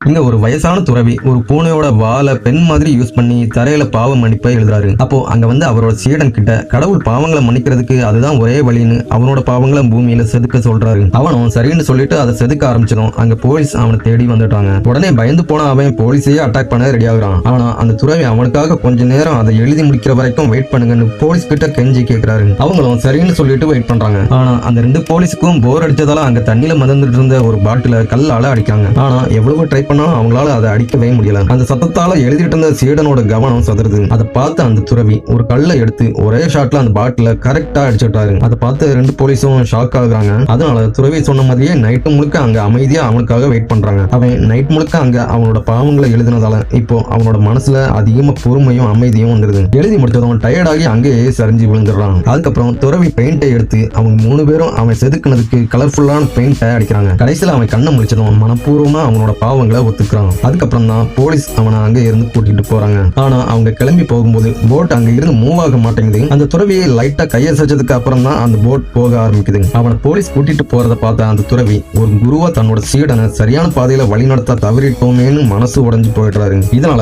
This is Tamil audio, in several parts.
இங்க ஒரு வயசான துறவி ஒரு பூனையோட வாலை பெண் மாதிரி யூஸ் பண்ணி தரையில பாவ மன்னிப்பை எழுதுறாரு. அப்போ அங்க அவரோட சீடன் கிட்ட கடவுள் பாவங்களை மன்னிக்கிறதுக்கு அதுதான் ஒரே வழின்னு அவனோட பாவங்களை பூமியில செதுக்க சொல்றாரு. அவனும் சரின்னு சொல்லிட்டு அதை செதுக்க ஆரம்பிச்சதும் அங்க போலீஸ் அவனை தேடி வந்துட்டாங்க. உடனே பயந்து போன அவன் போலீஸையே அட்டாக் பண்ண ரெடி ஆகுறான். ஆனா அந்த துறவி அவனுக்காக கொஞ்ச நேரம் அதை எழுதி முடிக்கிற வரைக்கும் வெயிட் பண்ணுங்கன்னு போலீஸ் கிட்ட கெஞ்சி கேட்கிறாரு. அவங்களும் சரின்னு சொல்லிட்டு வெயிட் பண்றாங்க. ஆனா அந்த 2 போலீஸுக்கும் போர் அடிச்சதால அங்க தண்ணியில மிதந்துட்டு இருந்த ஒரு பாட்டில கல்லால அடிக்காங்க. ஆனா எவ்வளவு ட்ரை அவங்களால அதை அடிக்கவே முடியல. அந்த சத்தத்தால எழுதிட்டு இருந்த சீடனோட கவனம் சதுருது. அதை பார்த்து அந்த துறவி ஒரு கல்லை எடுத்து ஒரே ஷாட்ல அந்த பாட்டில கரெக்டா அடிச்சுட்டாரு. அதை பார்த்து 2 போலீஸும் ஷாக் ஆகுறாங்க. அதனால துறவி சொன்ன மாதிரியே நைட்டு முழுக்க அங்க அமைதியா அவனுக்காக வெயிட் பண்றாங்க. அவன் நைட் முழுக்க அங்க அவனோட பாவங்களை எழுதினதால இப்போ அவனோட மனசுல அதிகமா பொறுமையும் அமைதியும் வந்துருது. எழுதி முடிச்சதும் டயர்டாகி அங்கேயே சரிஞ்சு விழுந்துடுறான். அதுக்கப்புறம் துறவி பெயிண்டை எடுத்து அவங்க 3 பேரும் அவன் செதுக்குனதுக்கு கலர்ஃபுல்லான பெயிண்டை அடிக்கிறாங்க. கடைசியில அவன் கண்ணை முடிச்சதும் மனப்பூர்வமா அவனோட பாவங்களை ஒத்துக்கிறான். அதுக்கப்புறம் தான் போலீஸ் அவனை அங்க இருந்து கூட்டிட்டு போறாங்க. ஆனா அவங்க கிளம்பி போகும்போது போட் அங்க இருந்து மூவ் ஆக மாட்டேங்குது. அந்த துறவியை லைட்டா கையை சச்சதுக்கு அப்புறம் தான் அந்த போட் போக ஆரம்பிக்குது. அவனை போலீஸ் கூட்டிட்டு போறத பார்த்த அந்த துறவி ஒரு குருவா தன்னோட சீடனை சரியான பாதையில வழி நடத்த தவறிட்டோமேன்னு மனசு உடைஞ்சு போயிடுறாரு. இதனால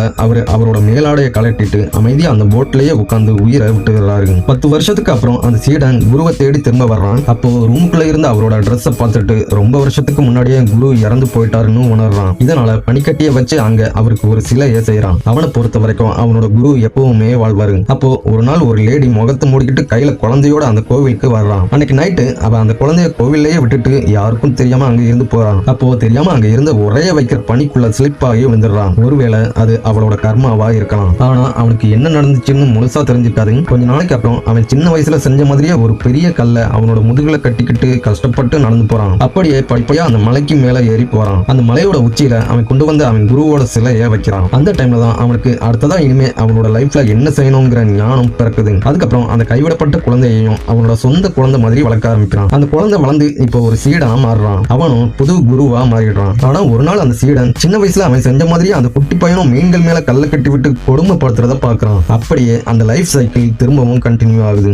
அவரோட மேலாடைய கலட்டிட்டு அமைதியா அந்த போட்லயே உட்கார்ந்து உயிரை விட்டுறாரு. 10 வருஷத்துக்கு அப்புறம் அந்த சீடன் குருவை தேடி திரும்ப வர்றான். அப்போ ரூமுக்குள்ள இருந்து அவரோட ட்ரெஸ்ஸை பார்த்துட்டு ரொம்ப வருஷத்துக்கு முன்னாடியே குரு இறந்து போயிட்டாருன்னு உணர்றான். இதனால பனிக்கட்டிய வச்சு அங்க அவருக்கு ஒரு சிலையை செய்யறான். அவனை பொறுத்த வரைக்கும் அவனோட குரு எப்பவுமே வாழ்வாரு. அப்போ ஒரு நாள் ஒரு லேடி முகத்தை மூடிக்கிட்டு கையில குழந்தையோட அந்த கோவிலுக்கு வர்றான். அன்னைக்கு நைட்டு அவன் அந்த குழந்தைய கோவிலையே விட்டுட்டு யாருக்கும் தெரியாம அங்க இருந்து போறான். அப்போ தெரியாம அங்க இருந்து உரைய வைக்கிற பனிக்குள்ள ஸ்லிப் ஆகி விழுந்துடுறான். ஒருவேளை அது அவளோட கர்மாவா இருக்கலாம். ஆனா அவனுக்கு என்ன நடந்துச்சுன்னு முழுசா தெரிஞ்சுக்காது. கொஞ்ச நாளைக்கு அப்புறம் அவன் சின்ன வயசுல செஞ்ச மாதிரியே ஒரு பெரிய கல்லை அவனோட முதுகுல கட்டிக்கிட்டு கஷ்டப்பட்டு நடந்து போறான். அப்படியே படிப்படியா அந்த மலைக்கு மேல ஏறி போறான். அந்த மலையோட உச்சியில அவன் கொண்டு வந்து அவன் குருவோட சிலையை வைக்கிறான். அந்த டைம்ல தான் அவனுக்கு அடுத்ததா இனிமே அவனோட லைஃப்ல என்ன செய்யணுங்கிற ஞானம் பிறக்குது. அதுக்கப்புறம் அந்த கைவிடப்பட்ட குழந்தையையும் அவனோட சொந்த குழந்தை மாதிரி வளர்க்க ஆரம்பிக்கிறான். அந்த குழந்தை வளர்ந்து இப்போ ஒரு சீடனா மாறுறான். அவனும் புது குருவா மாறிடுறான். ஆனா ஒரு நாள் அந்த சீடன் சின்ன வயசுல அவன் செஞ்ச மாதிரியே அந்த குட்டி பையனும் மீன்கள் மேல கல்ல கட்டி விட்டு கொடுமைப்படுத்துறத பாக்குறான். அப்படியே அந்த லைஃப் சைக்கிள் திரும்பவும் கண்டினியூ ஆகுது.